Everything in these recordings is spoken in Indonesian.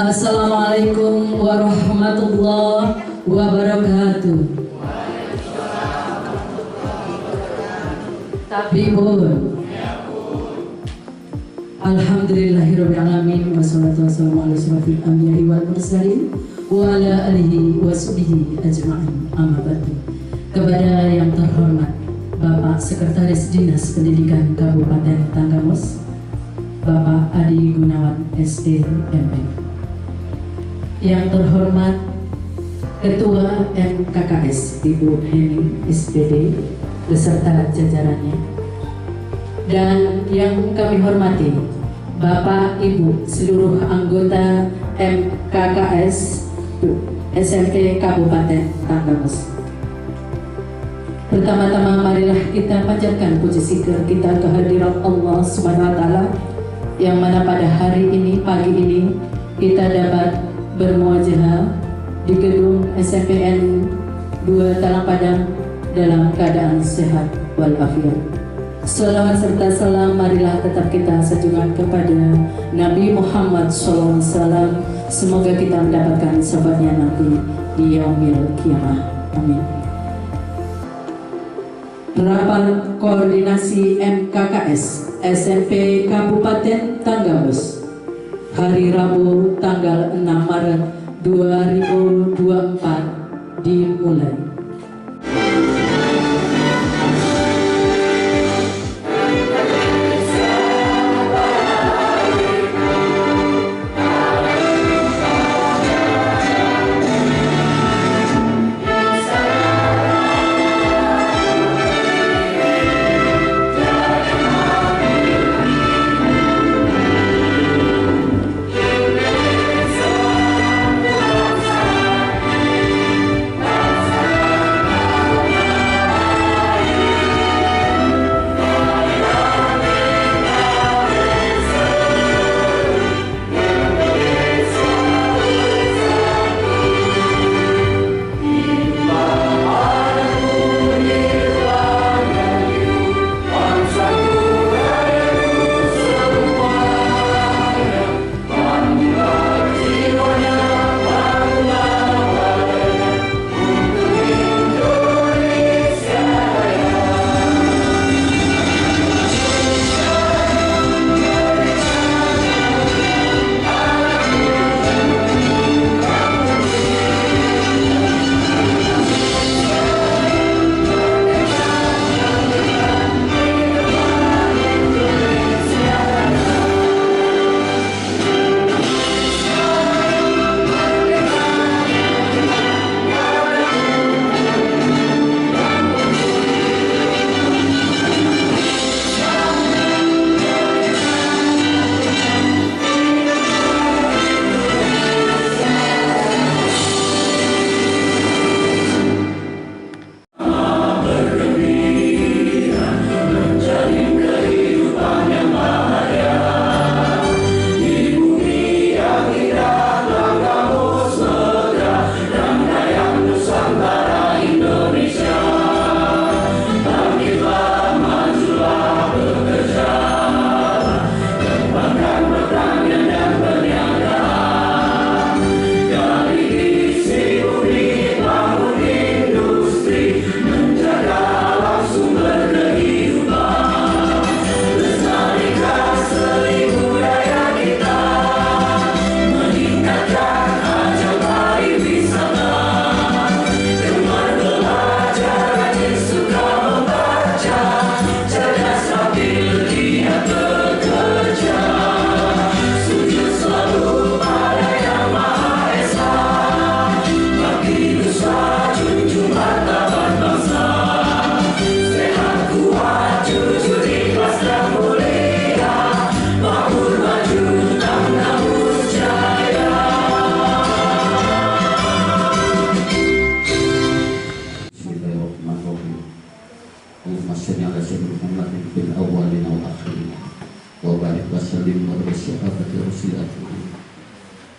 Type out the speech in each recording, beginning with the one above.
Assalamualaikum warahmatullahi wabarakatuh. Pripun? Alhamdulillahirabbil alamin wassalatu wassalamu ala asyrofil anbiya'i wal mursalin wa ala alihi wasbihi ajma'in. Amma ba'du. Kepada yang terhormat Bapak Sekretaris Dinas Pendidikan Kabupaten Tanggamus, Bapak Adi Gunawan SDMM. Yang terhormat Ketua MKKS Ibu Heni SPD beserta jajarannya, dan yang kami hormati Bapak Ibu seluruh anggota MKKS SMP Kabupaten Tanggamus. Pertama-tama marilah kita panjatkan puji syukur kita kehadirat Allah Subhanahu wa taala yang mana pada hari ini, pagi ini, kita dapat bermuajah di gedung SMPN 2 Talang Padang dalam keadaan sehat walafiat. Salawat serta salam marilah tetap kita sanjungan kepada Nabi Muhammad SAW. Semoga kita mendapatkan sahabatnya nanti di yaumil kiamah. Amin. Rapat koordinasi MKKS SMP Kabupaten Tanggamus hari Rabu tanggal 6 Maret 2024 dimulai.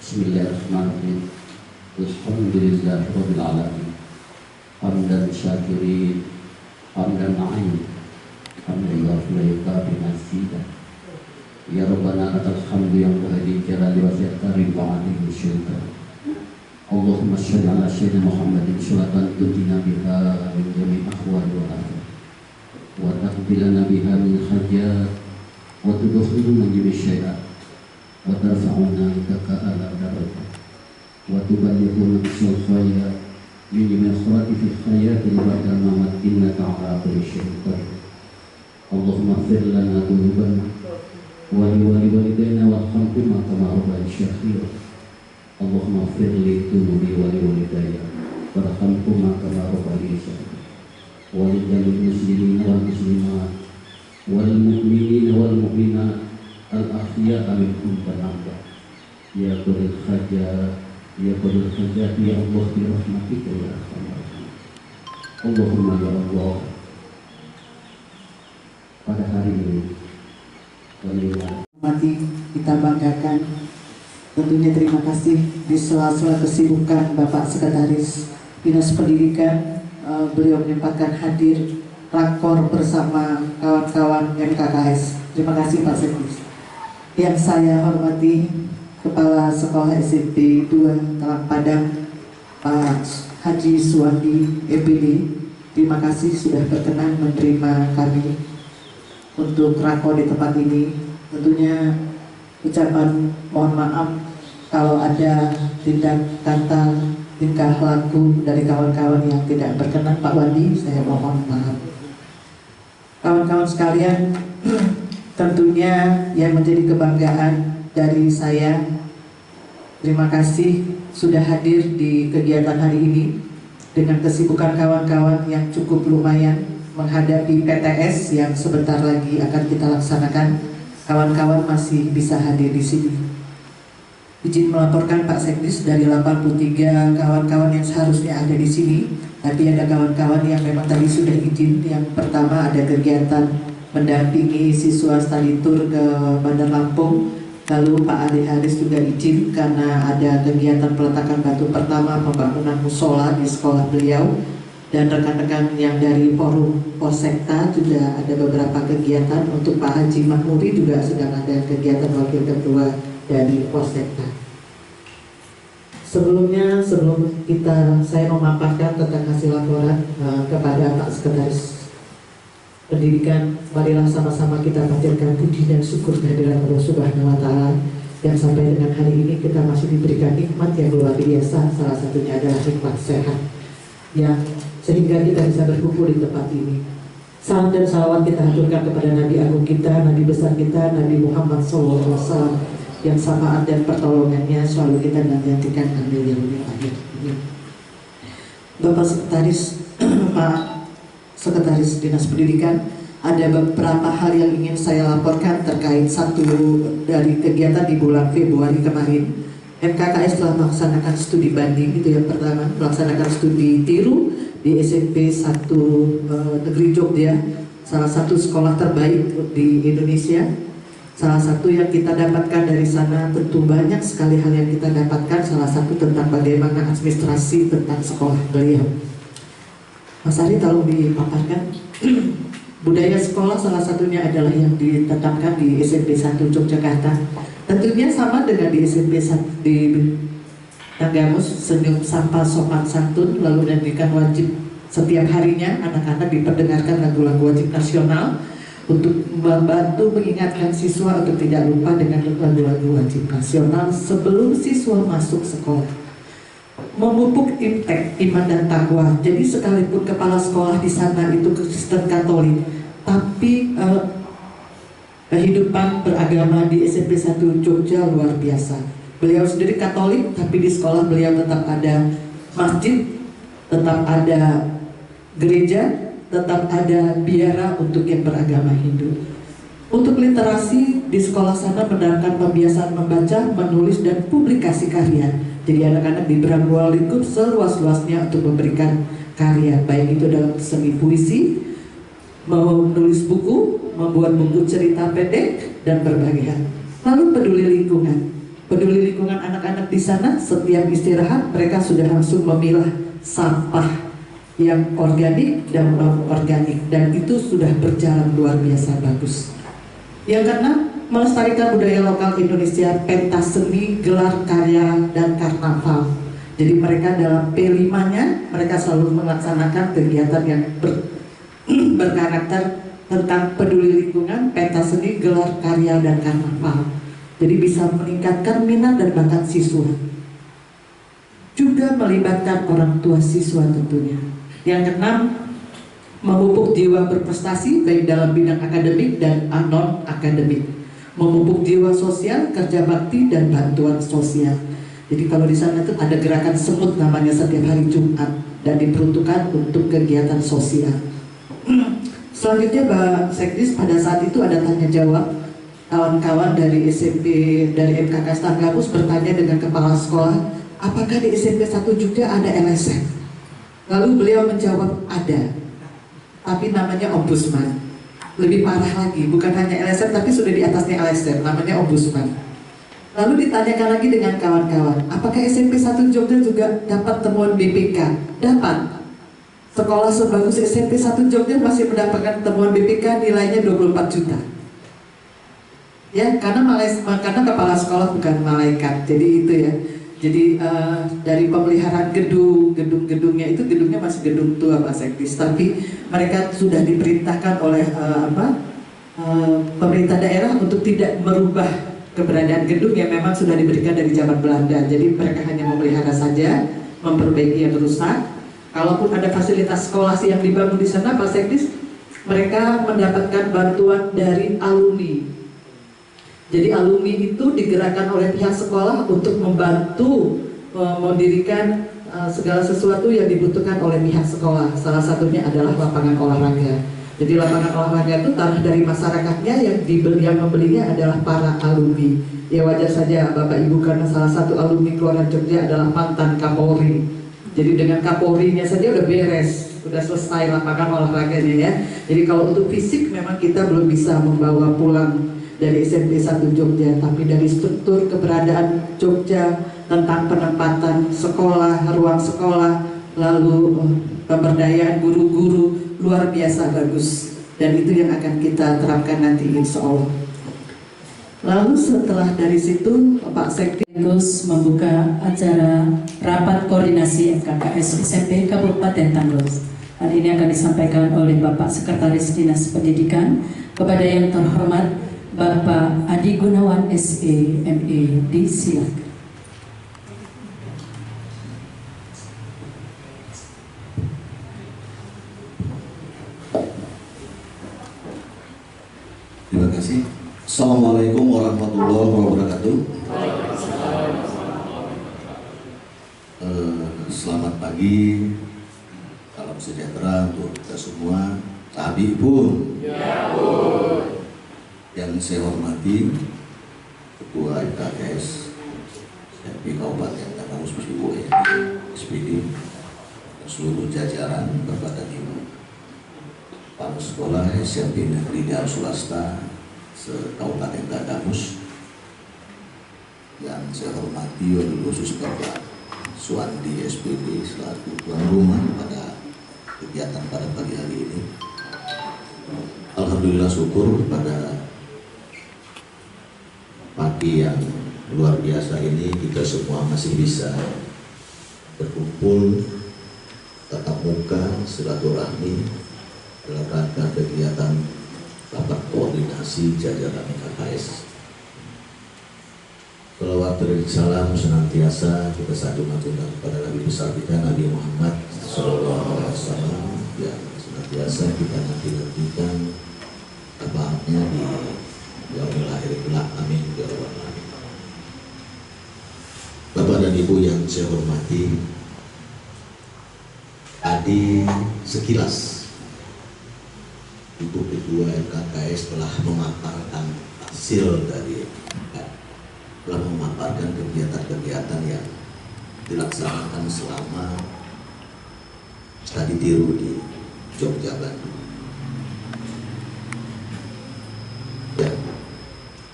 Bismillahirrahmanirrahim. Alhamdulillahirabbil alamin. Hamdan syakirin, hamdan na'im, hamdan ghafirika binasida. Ya Rabbana lakal hamdu yang bahadi jalali wa syakari wa alihi syaitan. Allahumma sholli ala sayyidina Muhammadin sholatan tudina biha min jami' ahwal wa afat wa taqbilana biha min hajat wa tudkhiluna jami' syai'at wa tarfa'una indaka ala darajat wa tuballighuna bisul khayat min jami' khurati fi khayatil ba'da mamat innaka ala kulli syai'in qadir. Allahumma ighfir lana dhunubana wa li walidayna warhamhuma kama rabbayani shaghira. Allahumma ighfir li dhunubi wa li walidayya warhamhuma kama rabbayani shaghira. Wa lil muslimina wal muslimat wal mu'minina wal mu'minat al ahya'i minhum wal amwat. Ya qadil hajat ya qadil hajat ya Allah bi rahmatika ya arhamar rahimin. Allahumma ya Allah, pada hari ini mati kita banggakan. Tentunya terima kasih di sela-sela kesibukan Bapak Sekretaris Dinas Pendidikan, beliau menyempatkan hadir rakor bersama kawan-kawan MKKS. Terima kasih Pak Sekdes. Yang saya hormati Kepala Sekolah SMP 2 Talang Padang Pak Haji Suwandi EPD. Terima kasih sudah berkenan menerima kami untuk rakor di tempat ini. Tentunya ucapan mohon maaf kalau ada tindak kata, tingkah laku dari kawan-kawan yang tidak berkenan. Pak Wandi, saya mohon maaf. Kawan-kawan sekalian, tentunya yang menjadi kebanggaan dari saya, terima kasih sudah hadir di kegiatan hari ini dengan kesibukan kawan-kawan yang cukup lumayan menghadapi PTS yang sebentar lagi akan kita laksanakan. Kawan-kawan masih bisa hadir di sini. Izin melaporkan Pak Sekdes, dari 83 kawan-kawan yang seharusnya ada di sini, tapi ada kawan-kawan yang memang tadi sudah izin. Yang pertama ada kegiatan mendampingi siswa study tour ke Bandar Lampung. Lalu Pak Ade Haris juga izin karena ada kegiatan peletakan batu pertama pembangunan musola di sekolah beliau. Dan rekan-rekan yang dari forum Posekta juga ada beberapa kegiatan. Untuk Pak Haji Mahmuri juga sedang ada kegiatan wakil ketua dari Posekta. Sebelum saya memaparkan tentang hasil laporan kepada Pak Sekretaris Pendidikan, marilah sama-sama kita panjatkan puji dan syukur kehadirat Allah Subhanahu wa Ta'ala yang sampai dengan hari ini kita masih diberikan nikmat yang luar biasa. Salah satunya adalah nikmat sehat, yang sehingga kita bisa berkumpul di tempat ini. Salam dan salawat kita haturkan kepada Nabi Agung kita, Nabi besar kita, Nabi Muhammad SAW, yang syafaat dan pertolongannya selalu kita nantikan. Amin ya rabbal alamin. Bapak Sekretaris, Pak Sekretaris Dinas Pendidikan, ada beberapa hal yang ingin saya laporkan terkait satu dari kegiatan di bulan Februari kemarin. MKKS telah melaksanakan studi banding. Itu yang pertama, melaksanakan studi tiru di SMP 1 Negeri Jogja, salah satu sekolah terbaik di Indonesia. Salah satu yang kita dapatkan dari sana, tentu banyak sekali hal yang kita dapatkan. Salah satu tentang bagaimana administrasi tentang sekolah beliau. Mas Ari tolong dipaparkan. Budaya sekolah salah satunya adalah yang ditetapkan di SMP 1 Yogyakarta. Tentunya sama dengan di SMP 1 di Tanggamus, senyum sampah sopan santun, lalu menyanyikan wajib setiap harinya. Anak-anak diperdengarkan lagu-lagu wajib nasional untuk membantu mengingatkan siswa untuk tidak lupa dengan lagu-lagu wajib nasional sebelum siswa masuk sekolah. Memupuk impact iman dan takwa. Jadi sekalipun kepala sekolah di sana itu Kristen Katolik, tapi kehidupan beragama di SMP 1 Jogja luar biasa. Beliau sendiri Katolik, tapi di sekolah beliau tetap ada masjid, tetap ada gereja, tetap ada biara untuk yang beragama Hindu. Untuk literasi di sekolah sana menerapkan pembiasaan membaca, menulis, dan publikasi karya. Jadi anak-anak diberi ruang lingkup seluas-luasnya untuk memberikan karya, baik itu dalam seni puisi, menulis buku, membuat buku cerita pendek, dan berbagai hal. Lalu peduli lingkungan. Peduli lingkungan anak-anak di sana, setiap istirahat mereka sudah langsung memilah sampah yang organik dan non-organik, dan itu sudah berjalan luar biasa bagus. Yang keenam, melestarikan budaya lokal Indonesia, pentas seni, gelar karya, dan karnaval. Jadi mereka dalam P5-nya, mereka selalu melaksanakan kegiatan yang berkarakter tentang peduli lingkungan, pentas seni, gelar karya, dan karnaval. Jadi bisa meningkatkan minat dan bakat siswa. Juga melibatkan orang tua siswa tentunya. Yang keenam, memupuk jiwa berprestasi baik dalam bidang akademik dan non-akademik. Memupuk jiwa sosial, kerja bakti, dan bantuan sosial. Jadi kalau di sana itu ada gerakan semut namanya setiap hari Jumat dan diperuntukkan untuk kegiatan sosial. Selanjutnya Mbak Sekdis, pada saat itu ada tanya jawab. Kawan-kawan dari SMP, dari MKK Tanggapus bertanya dengan kepala sekolah, apakah di SMP 1 juga ada LSM? Lalu beliau menjawab ada, tapi namanya ombudsman. Lebih parah lagi, bukan hanya LSM tapi sudah di atasnya LSM, namanya ombudsman. Lalu ditanyakan lagi dengan kawan-kawan, apakah SMP 1 Jogja juga dapat temuan BPK? Dapat. Sekolah sebagus SMP 1 Jogja masih mendapatkan temuan BPK nilainya 24 juta. Ya, karena kepala sekolah bukan malaikat, jadi itu ya. Jadi dari pemeliharaan gedung-gedungnya itu, gedungnya masih gedung tua Pak Sekdis, tapi mereka sudah diperintahkan oleh pemerintah daerah untuk tidak merubah keberadaan gedung yang memang sudah diberikan dari zaman Belanda. Jadi mereka hanya memelihara saja, memperbaiki yang rusak. Kalaupun ada fasilitas sekolah yang dibangun di sana Pak Sekdis, mereka mendapatkan bantuan dari alumni. Jadi alumni itu digerakkan oleh pihak sekolah untuk membantu mendirikan segala sesuatu yang dibutuhkan oleh pihak sekolah. Salah satunya adalah lapangan olahraga. Jadi lapangan olahraga itu tanah dari masyarakatnya, yang membelinya adalah para alumni. Ya wajar saja Bapak Ibu, karena salah satu alumni keluaran Jogja adalah mantan Kapolri. Jadi dengan Kapolrinya saja udah beres, udah selesai lapangan olahraganya ya. Jadi kalau untuk fisik memang kita belum bisa membawa pulang dari SMP 1 Jogja, tapi dari struktur keberadaan Jogja tentang penempatan sekolah, ruang sekolah, lalu pemberdayaan guru-guru luar biasa bagus, dan itu yang akan kita terapkan nanti insya Allah. Lalu setelah dari situ Pak Sekdis membuka acara rapat koordinasi MKKS SMP Kabupaten Tanggerang. Hal ini akan disampaikan oleh Bapak Sekretaris Dinas Pendidikan kepada yang terhormat Bapak Adi Gunawan SE ME. Disilakan. Terima kasih. Assalamualaikum warahmatullahi wabarakatuh. Selamat pagi, salam sejahtera untuk kita semua. Sabi pun. Ya, Bun. Yang saya hormati Ketua MKKS SMP Kabupaten Tanggerang Ibu SPD, seluruh jajaran Bapak dan Ibu, kepala sekolah SMP Negeri dan Swasta se-Kabupaten Tanggerang, yang saya hormati wabil khusus Bapak Suwandi SPD selaku tuan rumah pada kegiatan pada pagi hari ini. Alhamdulillah, syukur pada pagi yang luar biasa ini kita semua masih bisa berkumpul tatap muka silaturahmi dalam rangka kegiatan rapat koordinasi jajaran MKKS. Shalawat dan salam senantiasa kita sanjungan kepada Nabi besar kita Nabi Muhammad SAW, yang senantiasa kita nantikan tabaatnya di yaumil akhir kelak. Amin ya rabbal alamin. Bapak dan Ibu yang saya hormati, tadi sekilas Ibu Ketua MKKS telah memaparkan hasil dari telah memaparkan kegiatan-kegiatan yang dilaksanakan selama studi tiru di Jogja, Bandung. Dan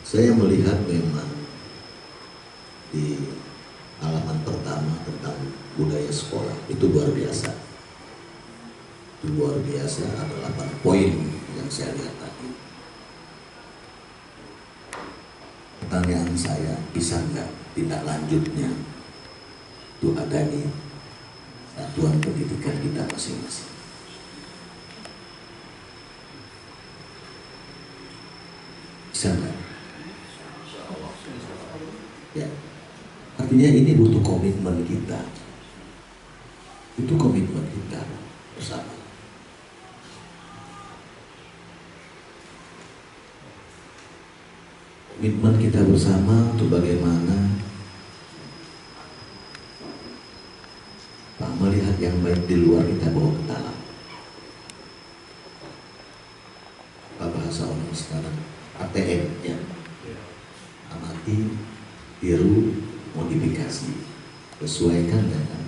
saya melihat memang di halaman pertama tentang budaya sekolah itu luar biasa. Itu luar biasa, ada 8 poin yang saya lihat tadi. pertanyaan saya, bisa nggak tindak lanjutnya itu ada di satuan pendidikan kita masing-masing? Bisa nggak? Ya, artinya ini butuh komitmen kita, itu komitmen kita bersama. Komitmen kita bersama untuk bagaimana melihat yang baik di luar kita bawa ke dalam. Apa bahasa orang sekarang? ATM, ya. Amati, tiru, modifikasi, sesuaikan dengan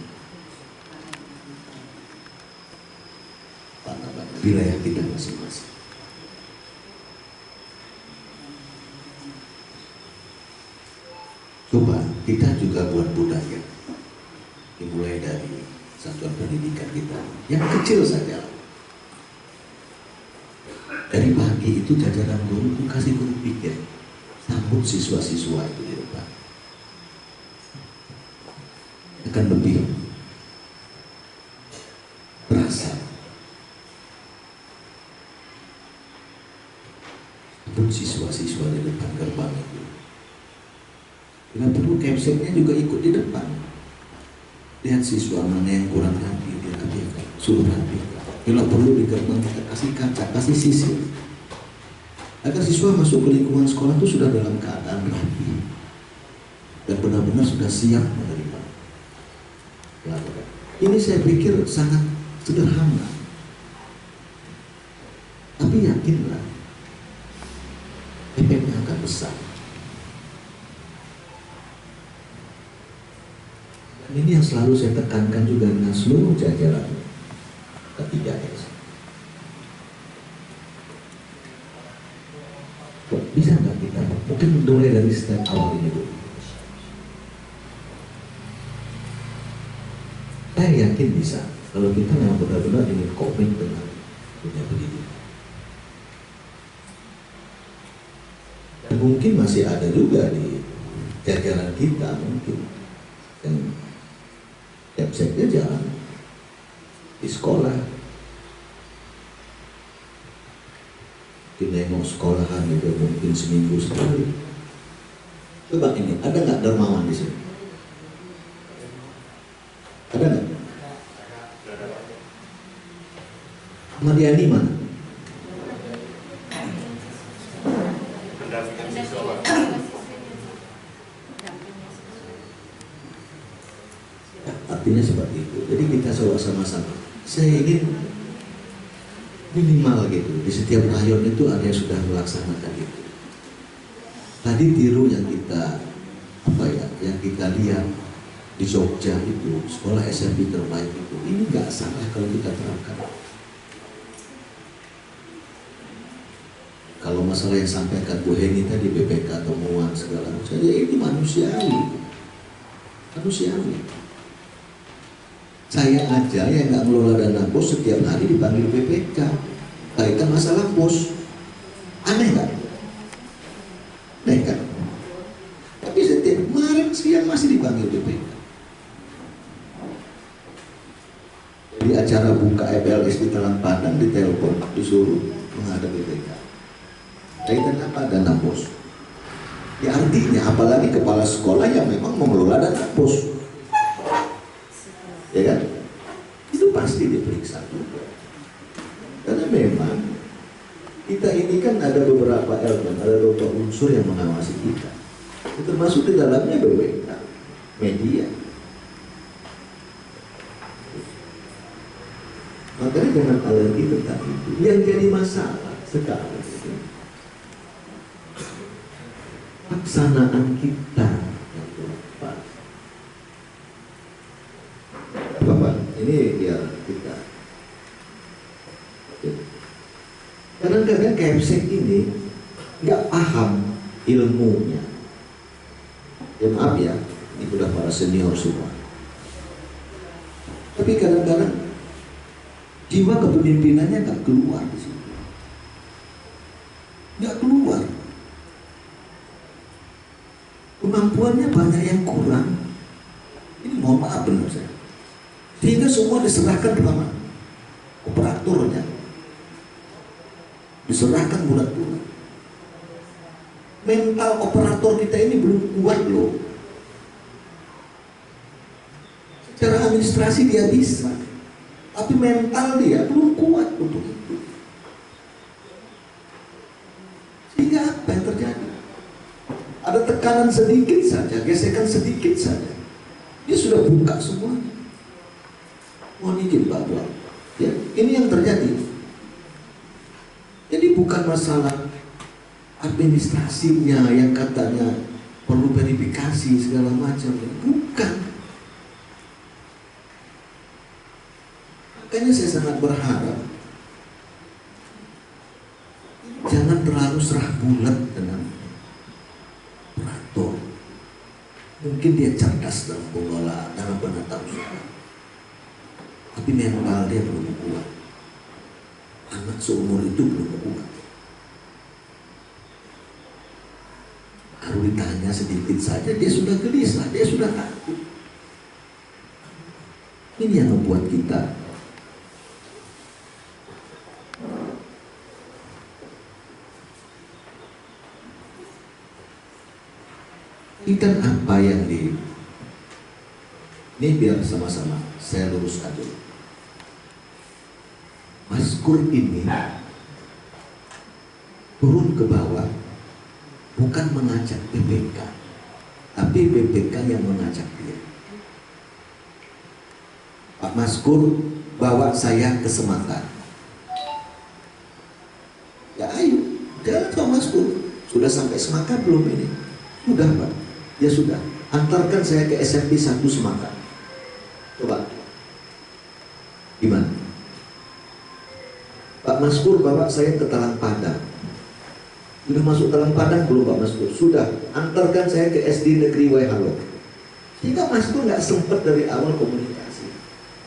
wilayah kita masing-masing. Coba kita juga buat budaya, dimulai dari satuan pendidikan kita yang kecil saja. Dari pagi itu jajaran guru itu kasih guru pikir, sambut siswa-siswa itu di depan, akan lebih berasa. Sambut siswa-siswa di depan gerbang itu. Bila perlu captionnya juga ikut di depan. Lihat siswa mana yang kurang rapi, dirapikan, suruh rapikan. Bila perlu di gerbang kita kasih kaca, kasih sisir, agar siswa masuk ke lingkungan sekolah itu sudah dalam keadaan rapi dan benar-benar sudah siap menerima pelajaran. Ini saya pikir sangat sederhana, tapi yakinlah efeknya akan besar. Dan ini yang selalu saya tekankan juga dengan seluruh jajaran K3S. Bisa nggak kita mungkin mulai dari step awal ini dulu? Saya yakin bisa kalau kita memang benar-benar ingin komit dengan dunia pendidikan. Dan mungkin masih ada juga di jajaran kita mungkin yang website-nya jalan di sekolah, di nengok sekolahan itu mungkin seminggu sekali. Coba ini, ada nggak dermawan di sini? Ada nggak? Mariani mana? Artinya seperti itu. Jadi kita sama-sama. Saya ingin minimal gitu. Di setiap rayon itu ada yang sudah melaksanakan itu. Tadi tiru yang kita yang kita lihat di Jogja itu sekolah SMP terbaik itu. Ini nggak salah kalau kita terapkan. Kalau masalah yang sampaikan Bu Heni tadi BPK temuan segala macam, ya ini manusiawi. Saya aja yang nggak mengelola dana pos setiap hari dipanggil BPK kaitan masalah pos. Aneh nggak? Aneh kan? Tapi setiap kemarin siang masih dipanggil BPK. Di acara buka EPLS di Talang Padang ditelepon disuruh menghadap BPK. Kaitan apa? Dana pos. Ya artinya apalagi kepala sekolah yang memang mengelola dana pos. Ya kan? Itu pasti diperiksa juga. Karena memang kita ini kan ada beberapa elemen, ada beberapa unsur yang mengawasi kita. Termasuk di dalamnya BWK, media. Makanya jangan alergi tentang itu. Yang jadi masalah sekarang itu pelaksanaan kita yang tepat. Bapak, ini biar kita. Kadang-kadang KFC ini nggak paham ilmunya. Ya maaf ya, ini udah para senior semua. Tapi kadang-kadang jiwa kepemimpinannya nggak keluar di situ. Nggak keluar. banyak yang kurang. Ini mohon maaf benar saya. Sehingga semua diserahkan kepada operatornya, diserahkan bulat-bulat. Mental operator kita ini belum kuat loh. Secara administrasi dia bisa, tapi mental dia belum kuat untuk itu. Sehingga apa yang terjadi? Ada tekanan sedikit saja, gesekan sedikit saja, dia sudah buka semuanya. Mohon izin Pak Tuan, ya, ini yang terjadi. Jadi bukan masalah administrasinya yang katanya perlu verifikasi segala macam, bukan. Makanya saya sangat berharap jangan terlalu serah bulat dengan operator. Mungkin dia cerdas dalam pengelolaan, dalam penata usaha, tapi mental dia belum kuat. Anak seumur itu belum kuat. Baru ditanya sedikit saja dia sudah gelisah, dia sudah takut. Ini yang membuat kita ikan apa yang ini biar sama-sama saya luruskan dulu. Maskur ini turun ke bawah bukan mengajak BPK, tapi BPK yang mengajak dia. Pak Maskur bawa saya ke Semakar. Ya ayo, jalan Pak Maskur. Sudah sampai Semakar belum ini? Sudah Pak. Ya sudah, antarkan saya ke SMP 1 Semakar. Coba, gimana? Pak Maskur bawa saya ke Talang Padang. Sudah masuk Talang Padang belum Pak Maskur? Sudah, antarkan saya ke SD Negeri Waihalo. Sehingga Maskur nggak sempat dari awal komunikasi.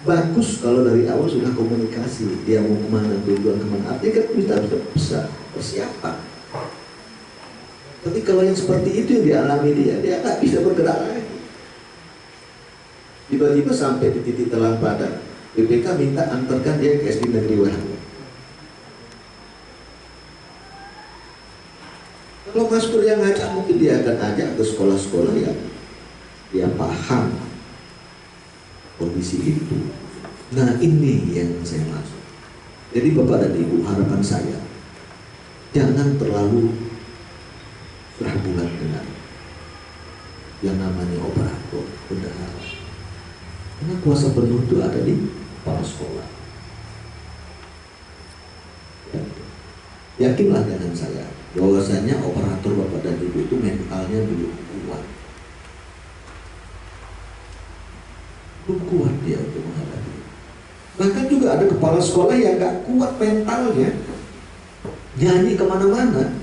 Bagus kalau dari awal sudah komunikasi. Dia mau kemana, tujuan kemana. Artinya kan kita bisa persiapan. Tapi kalau yang seperti itu yang dialami dia nggak bisa bergerak lagi. Tiba-tiba sampai di titik Talang Padang, BPK minta antarkan dia ke SD Negeri Waihalo. Kalau Maskur yang ngajak, mungkin dia akan ajak ke sekolah-sekolah yang dia paham kondisi itu. Nah ini yang saya maksud. Jadi Bapak dan Ibu, harapan saya jangan terlalu berhubungan dengan yang namanya operator, bendahara. Karena kuasa penuh itu ada di kepala sekolah. Ya. Yakinlah dengan saya bahwasanya operator Bapak dan Ibu itu mentalnya belum kuat. Belum kuat dia untuk menghadapi. Bahkan juga ada kepala sekolah yang gak kuat mentalnya, nyanyi kemana-mana.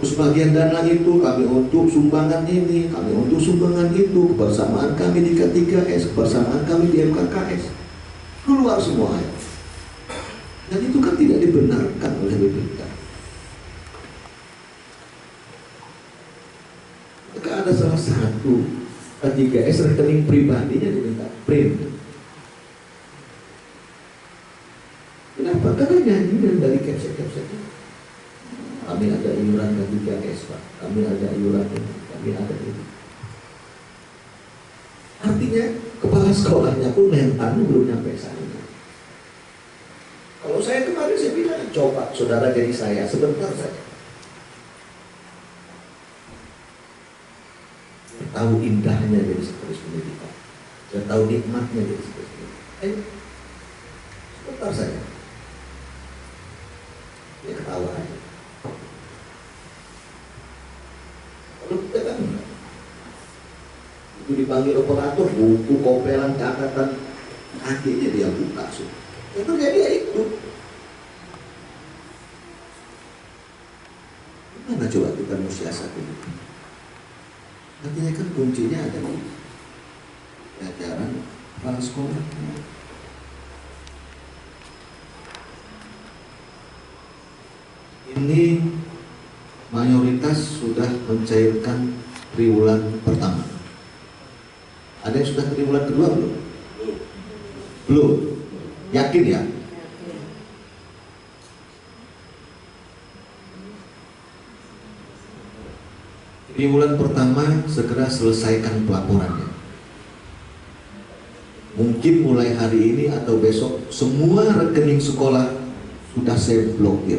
Sebagian dana itu kami untuk sumbangan ini, kami untuk sumbangan itu, kebersamaan kami di K3S, kebersamaan kami di MKKS, keluar semua. Dan itu kan tidak dibenarkan oleh BPK. Maka ada salah satu K3S rekening pribadinya diminta print. Kenapa? Karena nyanyi dari capsek-capsek. Kami ada iuran K3S Pak, kami ada iuran ini, kami ada ini. Artinya kepala sekolahnya pun mentalnya belum nyampe sana. Kalau saya kemarin saya bilang, coba saudara jadi saya sebentar saja. Saya tahu indahnya jadi sekretaris pendidikan, saya tahu nikmatnya jadi sekretaris pendidikan. Sebentar saja. Dia ketawa aja. Kalau kita kan itu dipanggil operator, buku, kopelan, catatan, akhirnya dia buka semua. Itu dia ikut. Gimana coba kita mau siasat ini? Artinya kan kuncinya ada di pelajaran kepala sekolah. Ini mayoritas mayoritas sudah mencairkan triwulan pertama. Ada yang sudah triwulan kedua belum? Belum. Yakin ya? Triwulan pertama segera selesaikan pelaporannya. Mungkin mulai hari ini atau besok semua rekening sekolah sudah saya blokir.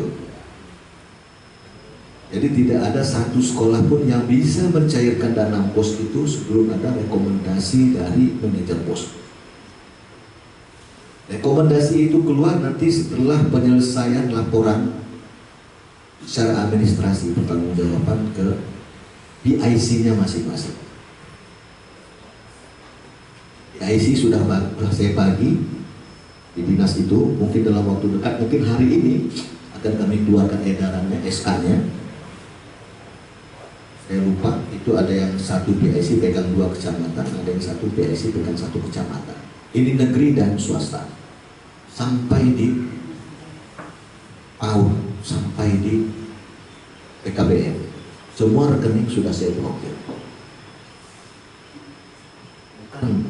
Jadi tidak ada satu sekolah pun yang bisa mencairkan dana pos itu sebelum ada rekomendasi dari manajer pos. Rekomendasi itu keluar nanti setelah penyelesaian laporan secara administrasi pertanggungjawaban ke PIC-nya masing-masing. PIC sudah saya bagi di dinas itu, mungkin dalam waktu dekat, mungkin hari ini akan kami keluarkan edarannya, SK-nya. Saya lupa, itu ada yang satu PIC pegang 2 kecamatan, ada yang satu PIC pegang 1 kecamatan. Ini negeri dan swasta. Sampai di PAUD, sampai di PKBM. Semua rekening sudah saya blokir. Bukan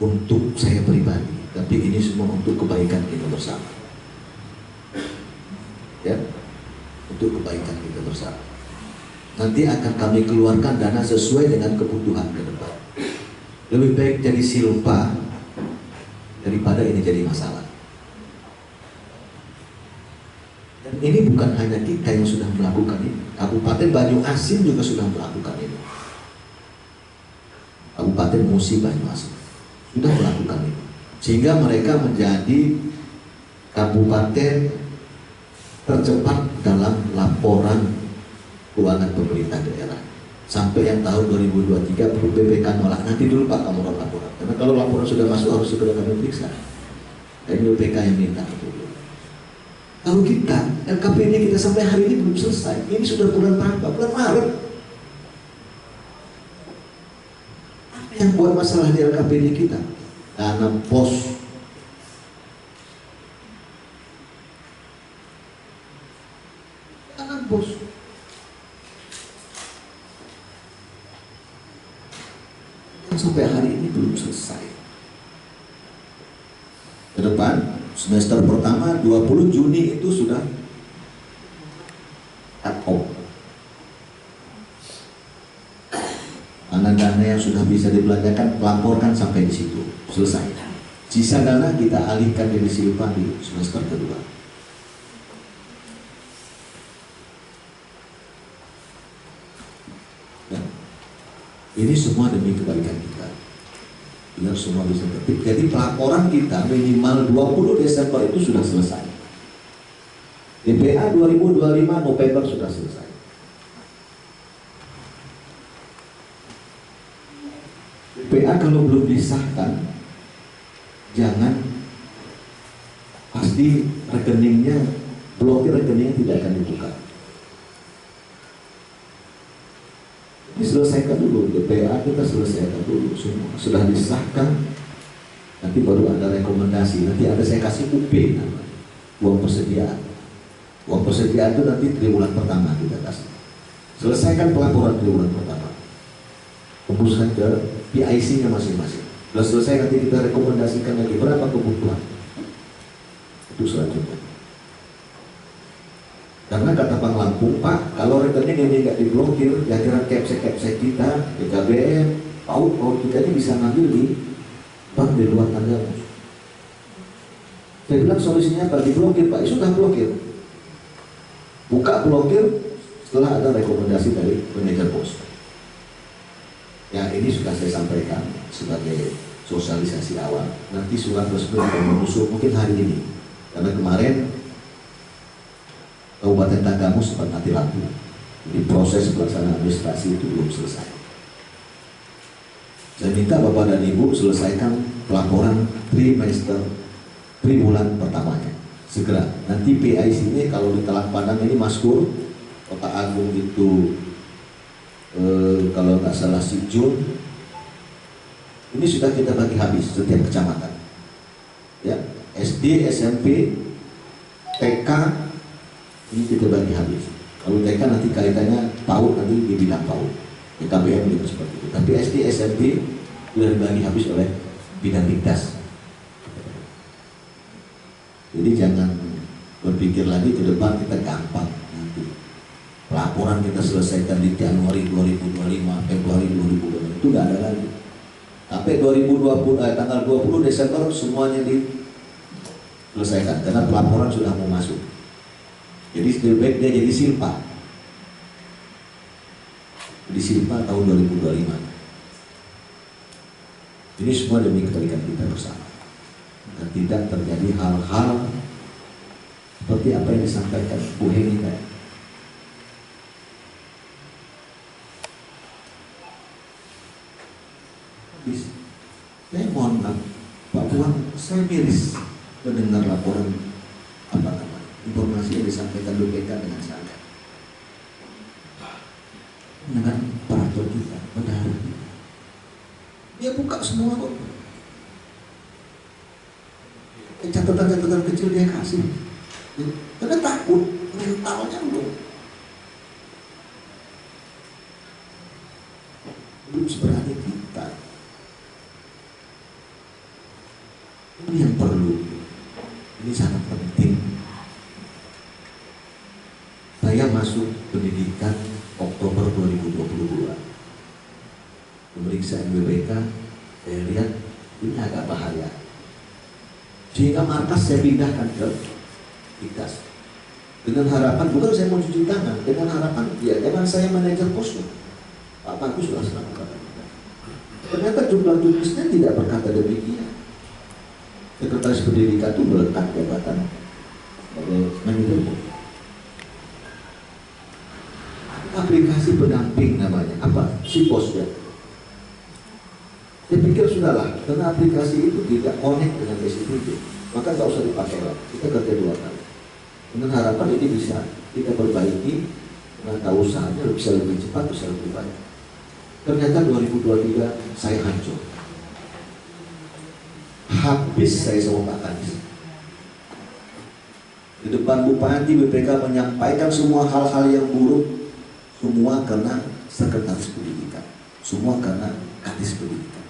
untuk saya pribadi, tapi ini semua untuk kebaikan kita bersama. Ya, untuk kebaikan kita bersama. Nanti akan kami keluarkan dana sesuai dengan kebutuhan ke depan. Lebih baik jadi silpa daripada ini jadi masalah. Dan ini bukan hanya kita yang sudah melakukan ini. Kabupaten Banyuasin juga sudah melakukan ini. Kabupaten Musi Banyuasin sudah melakukan ini. Sehingga mereka menjadi kabupaten tercepat dalam laporan keuangan pemerintah daerah. Sampai yang tahun 2023 BPK nolak. Nanti dulu Pak kamu laporan. Karena kalau laporan sudah masuk harus segera kami periksa. Dan BPK yang minta itu. Kalau kita, LKPD kita sampai hari ini belum selesai. Ini sudah bulan berapa? Bulan Maret. Apa yang buat masalah di LKPD kita? Dana pos. Dana pos. Yang sampai hari ini belum selesai. Ke depan semester pertama 20 Juni itu sudah cut off. Dana-dana yang sudah bisa dibelanjakan laporkan sampai di situ, selesai. Sisa dana kita alihkan dari silpa di semester kedua. Ya. Ini semua demi kebaikan kita. Biar semua bisa tertib. Jadi pelaporan kita minimal 20 Desember itu sudah selesai. DPA 2025 November sudah selesai. DPA kalau belum disahkan, jangan, pasti rekeningnya, blokir rekeningnya tidak akan dibuka. Diselesaikan dulu, DPA kita selesaikan dulu semua. Sudah disahkan, nanti baru ada rekomendasi. Nanti ada saya kasih UP namanya, uang persediaan. Uang persediaan itu nanti triwulan pertama kita kasih. Selesaikan pelaporan triwulan pertama. Tembuskan ke PIC-nya masing-masing. Sudah selesai nanti kita rekomendasikan lagi berapa kebutuhan. Itu selanjutnya. Karena kata Bang Lampung, Pak, kalau rekening ini nggak diblokir, jajaran kepsek kita, BKBM, PAUD kita ini bisa ngambil di bank di luar tanggamus. Saya bilang solusinya apa? Diblokir, Pak. Sudah blokir. Buka blokir setelah ada rekomendasi dari manajer pos. Ya ini sudah saya sampaikan sebagai sosialisasi awal. Nanti surat resmi akan menyusul mungkin hari ini. Karena kemarin Kabupaten Tanggamus sempat mati lampu. Di proses pelaksanaan administrasi itu belum selesai. Saya minta Bapak dan Ibu selesaikan pelaporan triwulan pertamanya segera. Nanti PIC ini kalau di Talang Padang ini Maskur, Kota Agung itu kalau nggak salah si Jun, ini sudah kita bagi habis setiap kecamatan. Ya, SD, SMP, TK ini kita bagi habis. Kalau TK nanti kaitannya PAUD, nanti di bidang PAUD. KBM juga seperti itu. Tapi SD, SMP sudah dibagi habis oleh bidang Dikdas. Jadi jangan berpikir lagi ke depan kita gampang nanti. Laporan kita selesaikan di Januari 2025, Februari 2025 itu nggak ada lagi. Sampai 2020 tanggal 20 Desember semuanya diselesaikan karena pelaporan sudah mau masuk. Jadi lebih baik dia jadi silpa. Di silpa tahun 2025. Ini semua demi kebaikan kita bersama. Dan tidak terjadi hal-hal seperti apa yang disampaikan Bu Heni tadi. Saya mohon maaf, Pak Puan, saya miris mendengar laporan informasi yang disampaikan BPK dengan saya. Dengan operator kita, bendahara kita. Dia buka semua kok. Catatan-catatan kecil dia kasih. Karena takut, mentalnya belum seberani kita. Ini yang perlu. Ini sangat penting. Saya masuk pendidikan Oktober 2022. Pemeriksaan BPK, saya lihat ini agak bahaya. Sehingga markas saya pindahkan ke Dikdas. Dengan harapan, bukan saya mau cuci tangan, dengan harapan ya jangan saya manajer posnya. Pak Bagus sudah selama kata kita. Ternyata jumlah tulisnya tidak berkata demikian. Sekretaris pendidikan itu melekat jabatan sebagai manajer pos. Aplikasi pendamping namanya apa? SIPOS ya. Saya pikir sudahlah, karena aplikasi itu tidak connect dengan SIPD, maka nggak usah dipakai lagi. Kita kerja 2 kali. Dengan harapan ini bisa kita perbaiki, menata usahanya bisa lebih cepat, bisa lebih baik. Ternyata 2023 saya hancur. Habis saya sama Pak Kadis. Di depan Bupati BPK menyampaikan semua hal-hal yang buruk. Semua karena sekretaris pendidikan, semua karena kadis pendidikan.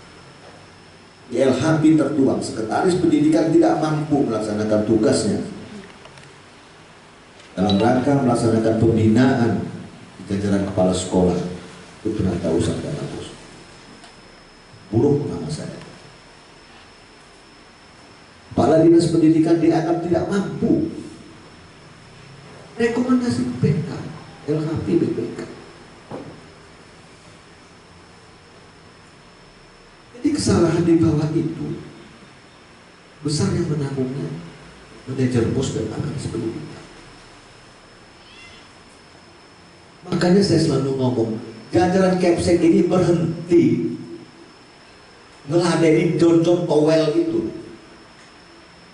Di LHP tertuang, sekretaris pendidikan tidak mampu melaksanakan tugasnya dalam rangka melaksanakan pembinaan di jajaran kepala sekolah itu penata usaha dan kampus. Buruk nama saya. Kepala dinas pendidikan dianggap tidak mampu. Rekomendasi BPK, LHP BPK. Jadi kesalahan di bawah itu besar yang menanggungnya manajer pos dan analis pendidikan. Makanya saya selalu ngomong, jajaran Kepsek ini berhenti ngeladeni John Powell itu.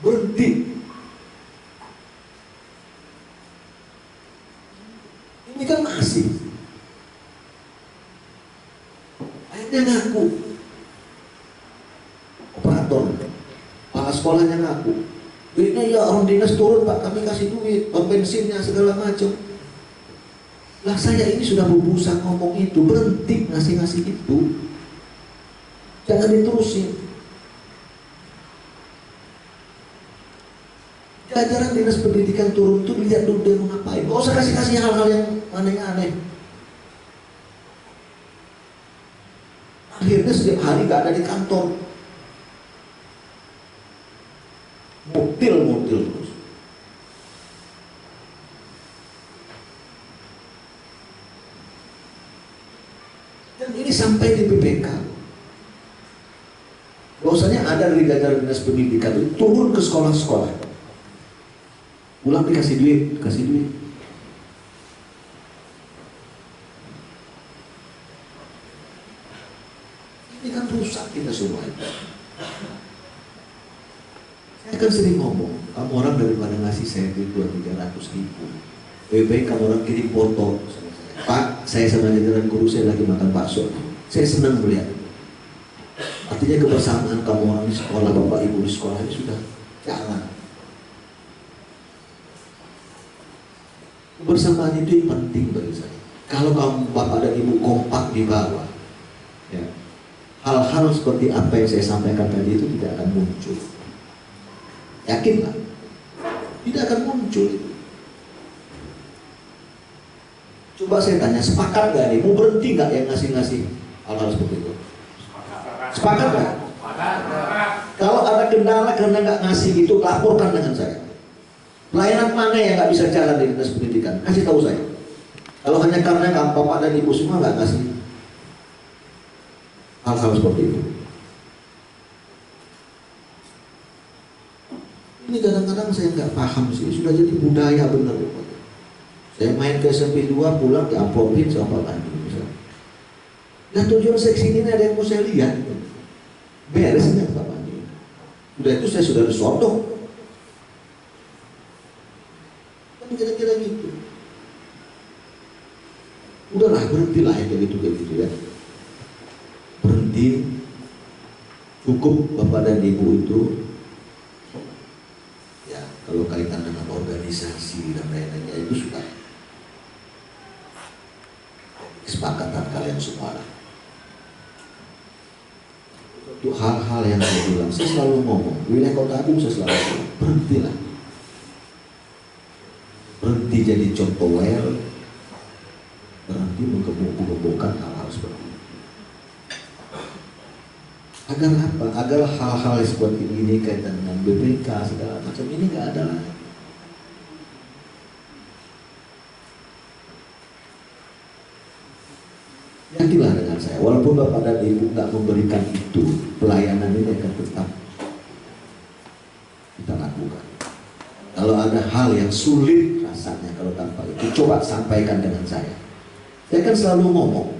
Berhenti. Ini kan masih. Akhirnya ngaku. Operator, kepala sekolahnya ngaku. Ini ya orang dinas turun Pak, kami kasih duit, bensinnya segala macam. Lah saya ini sudah berusaha ngomong itu, berhenti ngasih-ngasih itu. Jangan diterusin. Jajaran dinas pendidikan turun tuh lihat dulu dia mau ngapain. Gak usah kasih hal-hal yang aneh-aneh. Akhirnya setiap hari gak ada di kantor. Motil terus. Dan ini sampai di BPK. Bahwasanya ada dari jajaran dinas pendidikan itu turun ke sekolah-sekolah. Pulang dikasih duit, kasih duit. Ini kan rusak kita semua itu. Saya kan sering ngomong, kamu orang daripada ngasih saya duit 200-300 ribu, lebih baik kamu orang kirim foto sama saya. Pak, saya sama jajaran guru saya lagi makan bakso. Saya senang melihat. Artinya kebersamaan kamu orang di sekolah, bapak ibu di sekolah ini sudah jalan. Kebersamaan itu yang penting bagi saya. Kalau kamu bapak dan ibu kompak di bawah, ya, hal-hal seperti apa yang saya sampaikan tadi itu tidak akan muncul. Yakinlah, tidak akan muncul. Coba saya tanya, sepakat gak nih? Mau berhenti gak yang ngasih-ngasih hal-hal seperti itu? Sepakat gak? Kalau ada kendala karena gak ngasih itu, laporkan dengan saya. Pelayanan mana yang gak bisa jalan di dinas pendidikan? Kasih tahu saya. Kalau hanya karena bapak dan ibu semua gak ngasih hal-hal seperti itu. Ini kadang-kadang saya nggak paham sih, sudah jadi budaya benar. Saya main ke SMP 2 pulang diamplopin sama Pak Andi misalnya. Dan tujuan seksi ini ada yang mau saya lihat. Beres nggak Pak Andi? Udah itu saya sudah disodok. Kan kira-kira gitu. Udahlah, berhentilah ya kayak gitu ya. Berhenti. Cukup bapak dan ibu itu. Ya, kalau kaitan dengan organisasi dan lain-lainnya itu sudah kesepakatan kalian semua lah. Untuk hal-hal yang saya bilang, saya selalu ngomong, wilayah Kota Agung saya selalu ngomong, berhentilah. Berhenti jadi contoh well, berhenti menggebuk-gebukkan hal-hal seperti ini. Agar apa? Agar hal-hal seperti ini kaitan dengan BPK segala macam ini nggak ada lagi. Yakinlah dengan saya, walaupun bapak dan ibu nggak memberikan itu, pelayanan ini akan tetap kita lakukan. Kalau ada hal yang sulit rasanya kalau tanpa itu, coba sampaikan dengan saya. Saya kan selalu ngomong,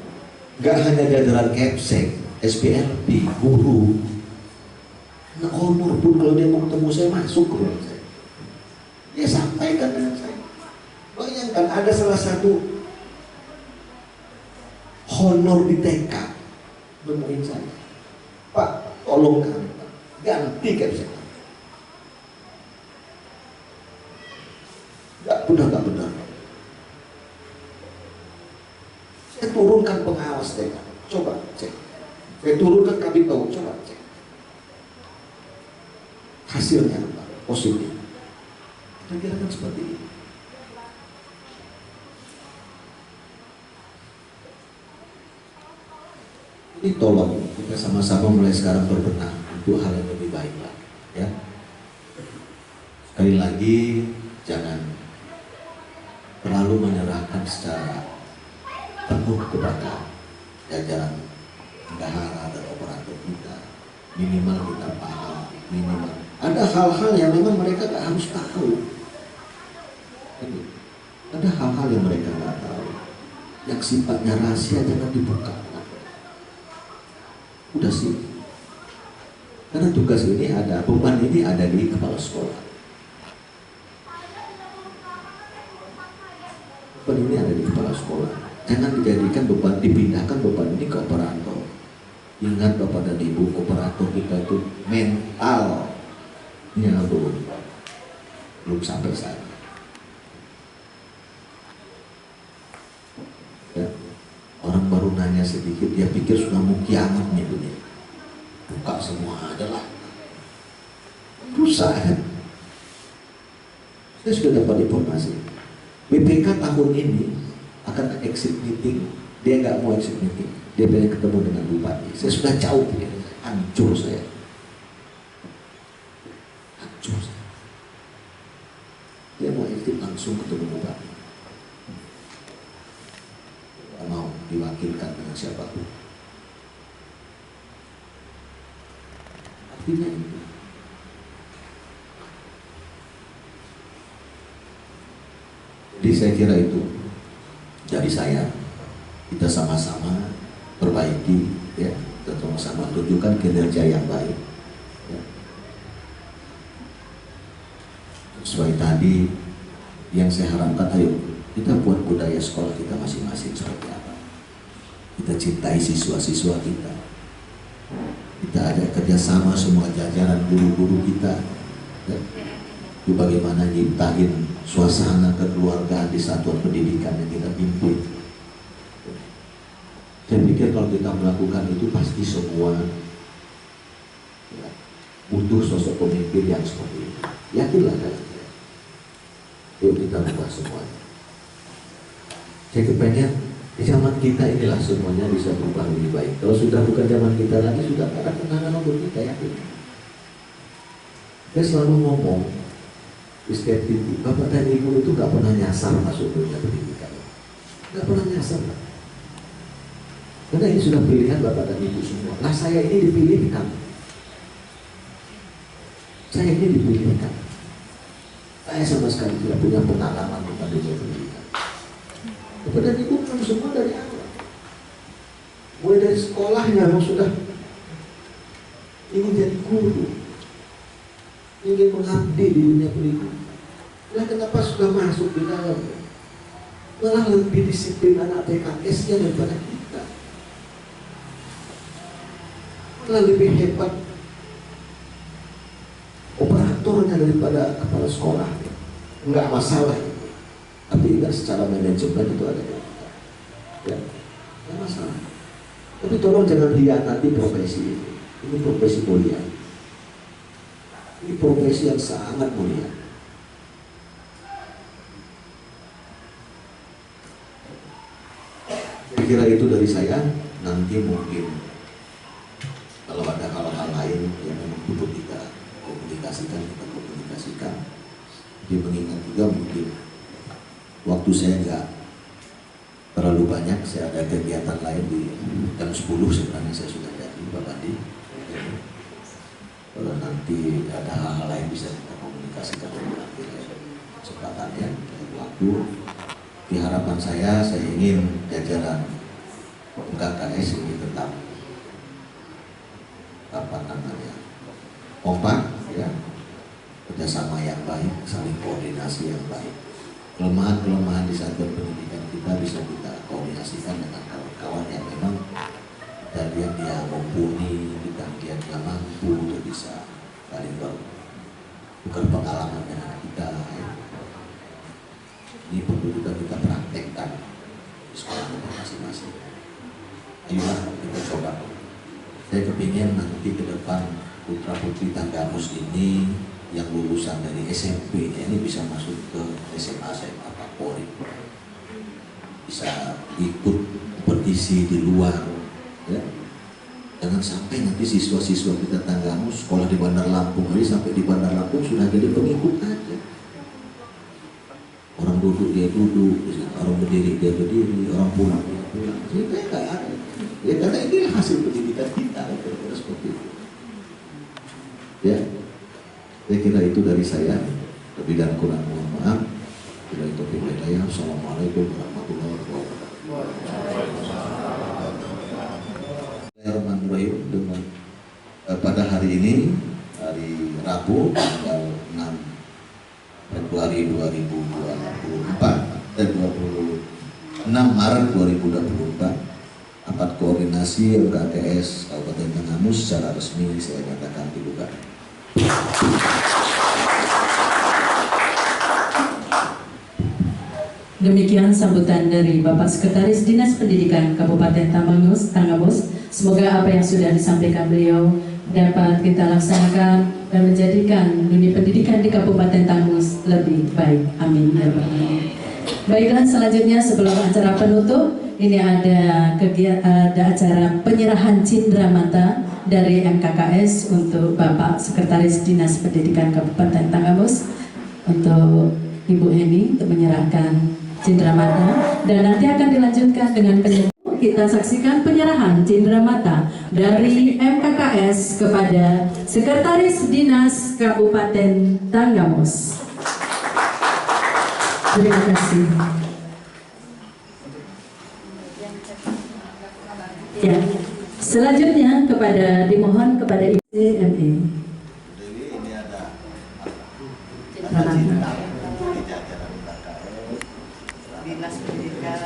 nggak hanya jajaran Kepsek, SPLP, guru, anak honor pun kalau dia mau ketemu saya masuk ke ruang saya. Dia sampaikan dengan saya. Bayangkan ada salah satu honor di TK nemuin saya, Pak, tolong kami Pak, ganti Kepsek. Gak benar. Saya turunkan pengawas TK, coba cek. Saya turunkan kabin tahu, coba cek. Hasilnya apa? Positif. Kira-kira kan seperti ini. Ini tolong kita sama-sama mulai sekarang berbenah untuk hal yang lebih baik lah, ya. Sekali lagi jangan terlalu menyerahkan secara penuh kepada jajaran bendahara dan operator kita. Minimal kita paham, minimal. Ada hal-hal yang memang mereka gak harus tahu. Ada hal-hal yang mereka gak tahu, yang sifatnya rahasia jangan dibuka. Udah sih, karena tugas ini ada, beban ini ada di kepala sekolah. Beban ini ada di kepala sekolah. Jangan dijadikan beban, dipindahkan beban ini ke operator. Ingat Bapak dan Ibu, operator kita itu mentalnya belum sampai sana. Ya. Orang baru nanya sedikit, dia pikir sudah mau kiamat nih dunia. Buka semua adalah rusak kan? Saya sudah dapat informasi. BPK tahun ini akan exit meeting. Dia nggak mau exit meeting. Dia pengen ketemu dengan bupati. Saya sudah jauh ya. Hancur saya. Hancur saya. Dia mau exit langsung ketemu bupati. Mau diwakilkan dengan siapapun. Artinya itu. Jadi saya kira itu dari saya, kita sama-sama perbaiki, ya, kita sama-sama tunjukkan kinerja yang baik. Ya. Sesuai tadi yang saya harapkan, ayo kita buat budaya sekolah kita masing-masing seperti apa. Kita cintai siswa-siswa kita. Kita ada kerjasama semua jajaran guru-guru kita. Ya. itu bagaimana nyiptain suasana kekeluargaan di satuan pendidikan yang kita pimpin. Saya pikir kalau kita melakukan itu pasti semua ya, butuh sosok pemimpin yang seperti itu. Yakinlah kalian. Yuk kita ubah semuanya. Saya kepengen di zaman kita inilah semuanya bisa berubah lebih baik. Kalau sudah bukan zaman kita lagi, sudah ada kenangan untuk kita, yakin. Saya selalu ngomong di setiap titik, Bapak dan Ibu itu gak pernah nyasar masuk dunia pendidikan. Gak pernah nyasar. Karena ini sudah pilihan Bapak dan Ibu semua. Nah, saya ini dipilihkan. Saya ini dipilihkan. Saya sama sekali tidak punya pengalaman tentang dunia pendidikan. Bapak dan Ibu kan semua dari awal. Mulai dari sekolahnya yang sudah ingin jadi guru, ingin mengabdi di dunia pendidikan. Nah, kenapa sudah masuk di dalam? Malah lebih disiplin anak PKS-nya daripada kita. Malah lebih hebat operatornya daripada kepala sekolah. Enggak masalah. Tapi enggak secara manajemen itu ada yang ya, enggak masalah. Tapi tolong jangan hianati profesi ini. Ini profesi mulia. Ini profesi yang sangat mulia. Saya kira itu dari saya. Nanti mungkin kalau ada hal-hal lain yang memang perlu kita komunikasikan, kita komunikasikan. Dia mengingat juga mungkin waktu saya nggak terlalu banyak, saya ada kegiatan lain di jam 10 sebenarnya saya sudah jadi Pak Andi. Kalau nanti ada hal-hal lain bisa kita komunikasikan nanti kesempatannya waktu. Di harapan saya ingin jajaran KKS ini tetap kompak, ya, kerjasama yang baik, saling koordinasi yang baik. Kelemahan-kelemahan di satuan pendidikan kita bisa kita koordinasikan dengan kawan-kawan yang memang dari yang dia mumpuni, dan dia mampu untuk bisa saling bertukar pengalaman dengan kita. Ya. Ini perlu juga kita praktekkan di sekolah masing-masing. Ayolah kita coba. Saya kepingin nanti ke depan putra-putri Tanggamus ini yang lulusan dari SMP ini bisa masuk ke SMA Kapolri, bisa ikut kompetisi di luar, ya. Jangan sampai nanti siswa-siswa kita Tanggamus sekolah di Bandar Lampung, jadi sampai di Bandar Lampung sudah jadi pengikut aja. Orang duduk dia duduk, orang berdiri dia berdiri, orang pulang dia pulang. Jadi kayak ada. Ya karena ini hasil pendidikan kita, kira-kira seperti itu. Ya, saya kira itu dari saya. Lebih dan kurang mohon maaf. Bila itu hidayah. Assalamualaikum warahmatullahi wabarakatuh. Bismillahirrahmanirrahim. Dengan pada hari ini, hari Rabu, tanggal 6 Februari 2024 dan 26 Maret 2024. Rapat koordinasi LKKS Kabupaten Tanggamus secara resmi saya nyatakan dibuka. Demikian sambutan dari Bapak Sekretaris Dinas Pendidikan Kabupaten Tanggamus. Semoga apa yang sudah disampaikan beliau dapat kita laksanakan dan menjadikan dunia pendidikan di Kabupaten Tanggamus lebih baik. Amin. Baiklah, selanjutnya sebelum acara penutup, ini ada acara penyerahan cindramata dari MKKS untuk Bapak Sekretaris Dinas Pendidikan Kabupaten Tanggamus untuk Ibu Eni untuk menyerahkan cindramata, dan nanti akan dilanjutkan dengan kita saksikan penyerahan cindramata dari MKKS kepada Sekretaris Dinas Kabupaten Tanggamus. Terima kasih. Ya, selanjutnya dimohon kepada ICME. Ini ada Dinas Pendidikan.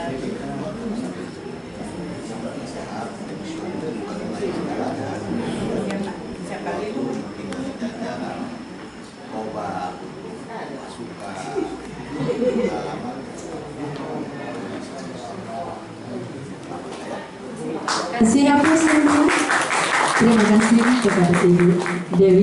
Terima kasih kepada Ibu Dewi.